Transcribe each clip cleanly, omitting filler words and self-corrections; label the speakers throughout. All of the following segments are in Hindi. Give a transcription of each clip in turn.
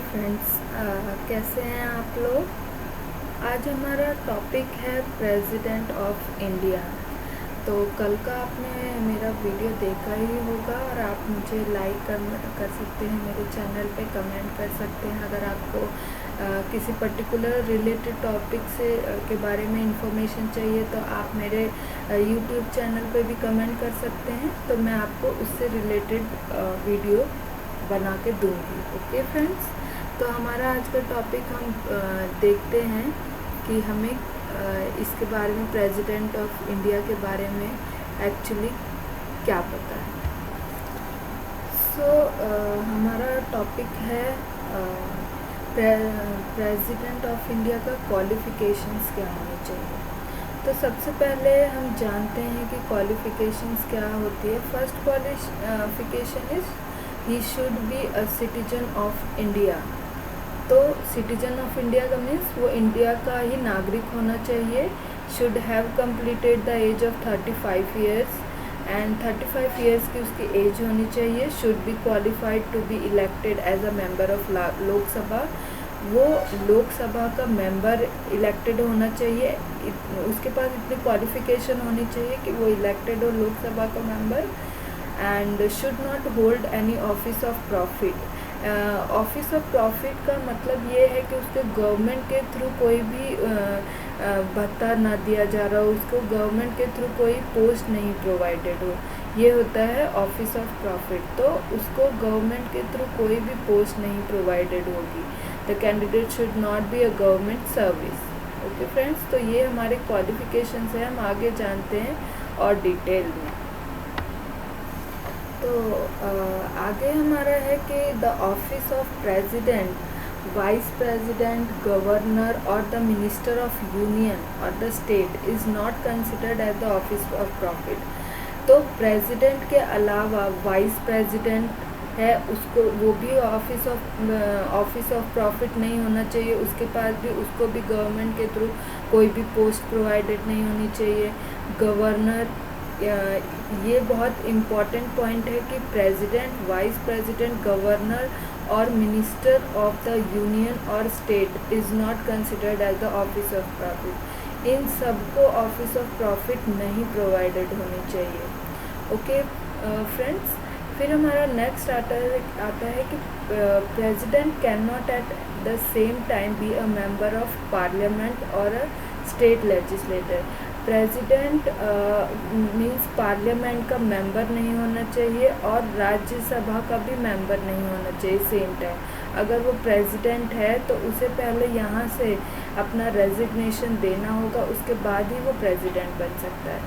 Speaker 1: फ्रेंड्स, कैसे हैं आप लोग। आज हमारा टॉपिक है प्रेसिडेंट ऑफ इंडिया। तो कल का आपने मेरा वीडियो देखा ही होगा और आप मुझे लाइक कर सकते हैं, मेरे चैनल पे कमेंट कर सकते हैं। अगर आपको किसी पर्टिकुलर रिलेटेड टॉपिक से के बारे में इंफॉर्मेशन चाहिए तो आप मेरे यूट्यूब चैनल पे भी कमेंट कर सकते हैं, तो मैं आपको उससे रिलेटेड वीडियो बना के दूँगी। ओके फ्रेंड्स, तो हमारा आज का टॉपिक हम देखते हैं कि हमें इसके बारे में, प्रेसिडेंट ऑफ इंडिया के बारे में एक्चुअली क्या पता है। हमारा टॉपिक है प्रेसिडेंट ऑफ इंडिया का क्वालिफ़िकेशंस क्या होने चाहिए। तो सबसे पहले हम जानते हैं कि क्वालिफ़िकेशंस क्या होती है। First qualification is he should be a citizen of India. तो सिटीजन ऑफ इंडिया का मीन्स वो इंडिया का ही नागरिक होना चाहिए। Should have completed the age of 35 years and 35 years की उसकी एज होनी चाहिए। Should be qualified to be elected as a member of Lok Sabha. वो लोकसभा का मेंबर इलेक्टेड होना चाहिए, उसके पास इतनी क्वालिफिकेशन होनी चाहिए कि वो इलेक्टेड हो लोकसभा का member. And should not hold any office of profit. Office of profit का मतलब ये है कि उसको गवर्नमेंट के थ्रू कोई भी भत्ता ना दिया जा रहा हो, उसको गवर्नमेंट के थ्रू कोई पोस्ट नहीं प्रोवाइडेड हो, ये होता है ऑफिस ऑफ प्रॉफिट। तो उसको गवर्नमेंट के थ्रू कोई भी पोस्ट नहीं प्रोवाइडेड होगी। The candidate should not be a government service. Okay friends, तो ये हमारे क्वालिफिकेशंस है, हम आगे जानते हैं और डिटेल में। तो आगे हमारा है कि the office of president, vice president, governor और द मिनिस्टर ऑफ यूनियन और the state is not considered as the office of profit. तो प्रेसिडेंट के अलावा वाइस प्रेसिडेंट है, उसको वो भी ऑफिस ऑफ प्रॉफिट नहीं होना चाहिए, उसके पास भी उसको भी गवर्नमेंट के थ्रू कोई भी पोस्ट प्रोवाइडेड नहीं होनी चाहिए। गवर्नर, ये बहुत इम्पॉर्टेंट पॉइंट है कि प्रेसिडेंट, वाइस प्रेसिडेंट, गवर्नर और मिनिस्टर ऑफ द यूनियन और state is not considered as the office of profit. इन सबको ऑफिस ऑफ प्रॉफिट नहीं प्रोवाइडेड होनी चाहिए। ओके फ्रेंड्स, फिर हमारा नेक्स्ट आता है कि president can not at the same time be a member of parliament और a state legislator. President means parliament का मेंबर नहीं होना चाहिए और राज्यसभा का भी मेंबर नहीं होना चाहिए सेम टाइम। अगर वो प्रेसिडेंट है तो उसे पहले यहाँ से अपना रेजिग्नेशन देना होगा, उसके बाद ही वो प्रेसिडेंट बन सकता है।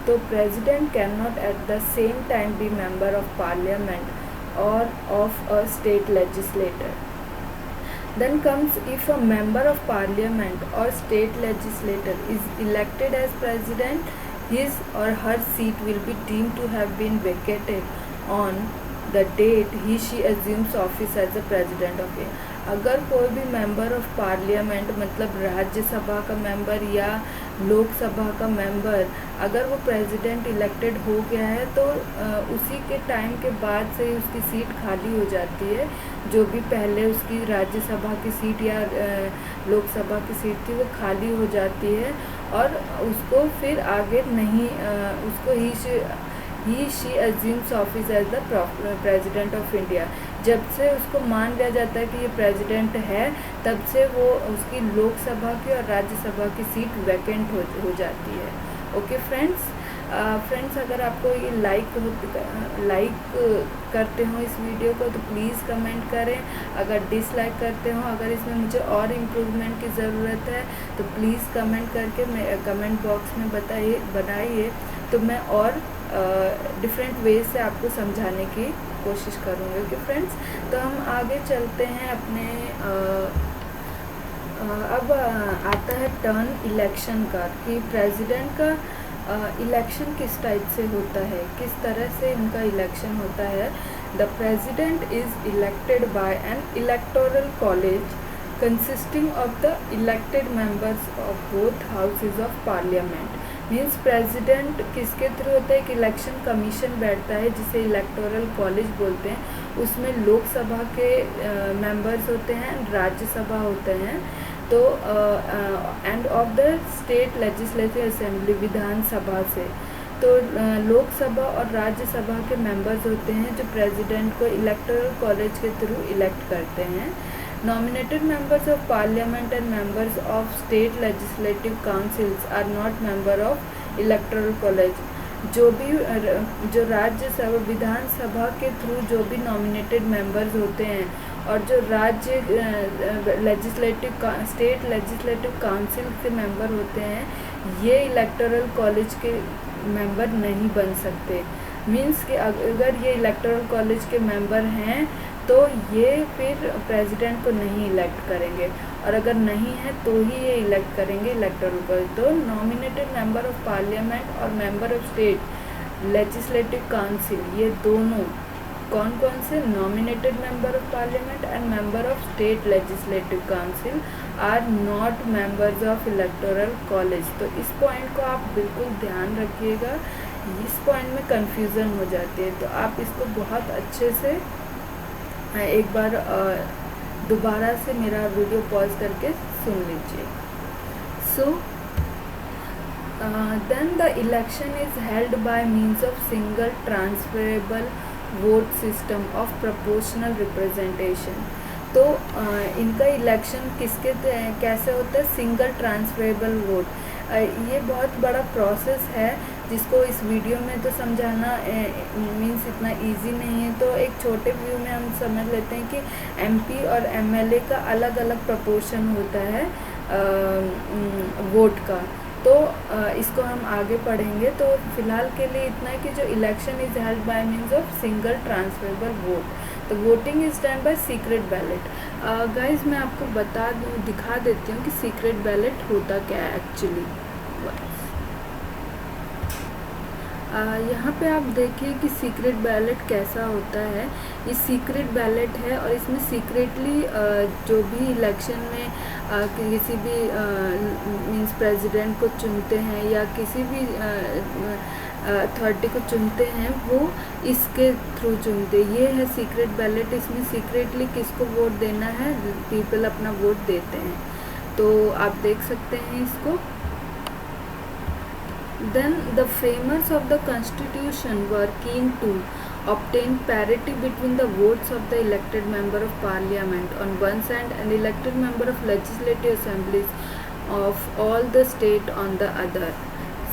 Speaker 1: तो president can not at the same time be member of parliament और of a state legislator. Then comes if a member of parliament or state legislator is elected as president, his or her seat will be deemed to have been vacated on the date he she assumes office as the president of India. अगर कोई भी मेंबर ऑफ पार्लियामेंट मतलब राज्यसभा का मेंबर या लोकसभा का मेंबर, अगर वो प्रेसिडेंट इलेक्टेड हो गया है तो उसी के टाइम के बाद से ही उसकी सीट खाली हो जाती है। जो भी पहले उसकी राज्यसभा की सीट या लोकसभा की सीट थी वो खाली हो जाती है और उसको फिर आगे नहीं, उसको ही she assumes office as the president of India. जब से उसको मान लिया जाता है कि ये प्रेसिडेंट है, तब से वो उसकी लोकसभा की और राज्यसभा की सीट वैकेंट हो जाती है। ओके फ्रेंड्स, अगर आपको ये लाइक करते हो इस वीडियो को तो प्लीज़ कमेंट करें। अगर डिसलाइक करते हो, अगर इसमें मुझे और इम्प्रूवमेंट की ज़रूरत है तो प्लीज़ कमेंट करके मेरे कमेंट बॉक्स में बनाइए, तो मैं और डिफरेंट वेज से आपको समझाने की कोशिश करूँगी। ओके फ्रेंड्स, तो हम आगे चलते हैं अपने अब आता है टर्न इलेक्शन का, कि प्रेसिडेंट का इलेक्शन किस टाइप से होता है, किस तरह से इनका इलेक्शन होता है। The president is elected by N electoral college consisting of the elected members of both houses of parliament. Means president किसके थ्रू होता है, कि इलेक्शन कमीशन बैठता है जिसे इलेक्टोरल कॉलेज बोलते हैं, उसमें लोकसभा के मेंबर्स होते हैं, राज्यसभा होते हैं। तो end of the state legislative assembly, Vidhan Sabha से। तो लोकसभा और राज्यसभा के मेंबर्स होते हैं जो प्रेसिडेंट को इलेक्टोरल कॉलेज के थ्रू इलेक्ट करते हैं। Nominated members of parliament and members of state legislative councils are not member of electoral college. जो राज्यसभा विधानसभा के थ्रू जो भी नॉमिनेटेड मेंबर्स होते हैं और जो राज्य स्टेट लेजिस्लेटिव काउंसिल के मेंबर होते हैं, ये इलेक्टोरल कॉलेज के मेंबर नहीं बन सकते। मींस कि अगर ये इलेक्टोरल कॉलेज के मेंबर हैं तो ये फिर प्रेसिडेंट को नहीं इलेक्ट करेंगे, और अगर नहीं है तो ही ये इलेक्ट करेंगे इलेक्टोरल कॉलेज। तो नॉमिनेटेड मेंबर ऑफ पार्लियामेंट और member of state legislative council, ये दोनों कौन कौन से, nominated member of parliament and member of state legislative council are not members of electoral college. तो इस पॉइंट को आप बिल्कुल ध्यान रखिएगा, इस पॉइंट में कंफ्यूजन हो जाती है। तो आप इसको बहुत अच्छे से एक बार दोबारा से मेरा वीडियो पॉज करके सुन लीजिए। So then the election is held by means of single transferable vote system of proportional representation. तो इनका इलेक्शन कैसे होता है, सिंगल ट्रांसफरेबल वोट। ये बहुत बड़ा प्रोसेस है जिसको इस वीडियो में तो समझाना मीन्स इतना इजी नहीं है। तो एक छोटे व्यू में हम समझ लेते हैं कि एमपी और एमएलए का अलग अलग प्रपोर्शन होता है वोट का। तो इसको हम आगे पढ़ेंगे। तो फिलहाल के लिए इतना है कि जो election is held by means of single transferable vote. तो voting is done by secret ballot. Guys मैं आपको दिखा देती हूँ कि सीक्रेट बैलेट होता क्या है एक्चुअली। यहाँ पे आप देखिए कि सीक्रेट बैलेट कैसा होता है। ये सीक्रेट बैलेट है और इसमें सीक्रेटली जो भी इलेक्शन में किसी भी मीन्स प्रेसिडेंट को चुनते हैं या किसी भी अथॉरिटी को चुनते हैं, वो इसके थ्रू चुनते। ये है सीक्रेट बैलेट। इसमें सीक्रेटली किसको वोट देना है, पीपल अपना वोट देते हैं। तो आप देख सकते हैं इसको। Then the framers of the constitution were keen to obtain parity between the votes of the elected member of parliament on one side and elected member of legislative assemblies of all the state on the other.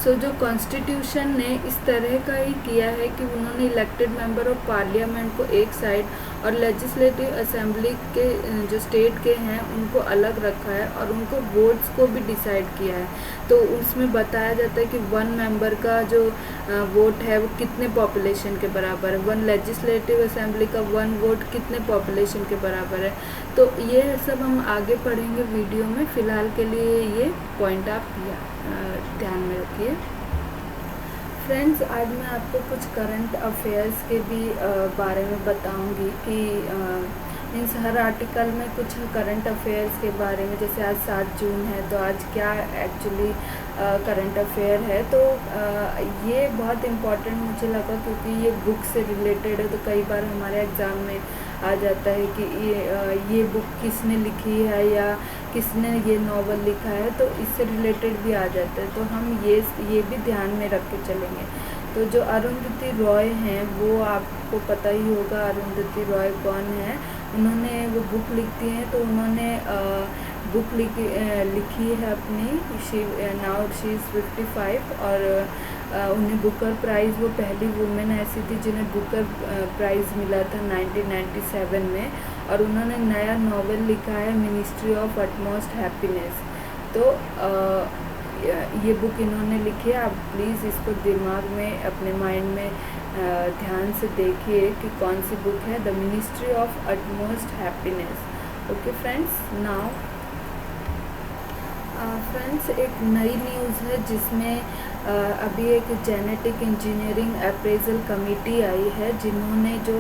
Speaker 1: सो जो कॉन्स्टिट्यूशन ने इस तरह का ही किया है कि उन्होंने इलेक्टेड मेंबर ऑफ पार्लियामेंट को एक साइड और लेजिस्लेटिव असेंबली के जो स्टेट के हैं उनको अलग रखा है और उनको वोट्स को भी डिसाइड किया है। तो उसमें बताया जाता है कि वन मेंबर का जो वोट है वो कितने पॉपुलेशन के बराबर है, वन लेजिस्लेटिव असेंबली का वन वोट कितने पॉपुलेशन के बराबर है। तो ये सब हम आगे पढ़ेंगे वीडियो में। फ़िलहाल के लिए ये पॉइंट आप ध्यान में रखिए। फ्रेंड्स, आज मैं आपको कुछ करंट अफेयर्स के भी बारे में बताऊंगी कि मीन्स हर आर्टिकल में कुछ करंट अफेयर्स के बारे में। जैसे आज 7 जून है तो आज क्या एक्चुअली करंट अफेयर है। तो ये बहुत इम्पॉर्टेंट मुझे लगा क्योंकि ये बुक से रिलेटेड है। तो कई बार हमारे एग्ज़ाम में आ जाता है कि ये बुक किसने लिखी है या किसने ये नॉवल लिखा है, तो इससे रिलेटेड भी आ जाता है। तो हम ये भी ध्यान में रख के चलेंगे। तो जो अरुंधति रॉय हैं वो आपको पता ही होगा अरुंधति रॉय कौन है। उन्होंने वो बुक लिखती हैं। तो उन्होंने बुक लिखी है अपनी नाउ शी इज़ 55 और उन्हें बुकर प्राइज़, वो पहली वुमेन ऐसी थी जिन्हें बुकर प्राइज़ मिला था 1997 में। और उन्होंने नया नॉवेल लिखा है मिनिस्ट्री ऑफ अटमोस्ट हैप्पीनेस। तो ये बुक इन्होंने लिखी है। आप प्लीज़ इसको दिमाग में अपने माइंड में ध्यान से देखिए कि कौन सी बुक है, the ministry of utmost happiness. Okay friends, now friends एक नई न्यूज़ है जिसमें अभी एक जेनेटिक इंजीनियरिंग अप्रेजल कमेटी आई है जिन्होंने जो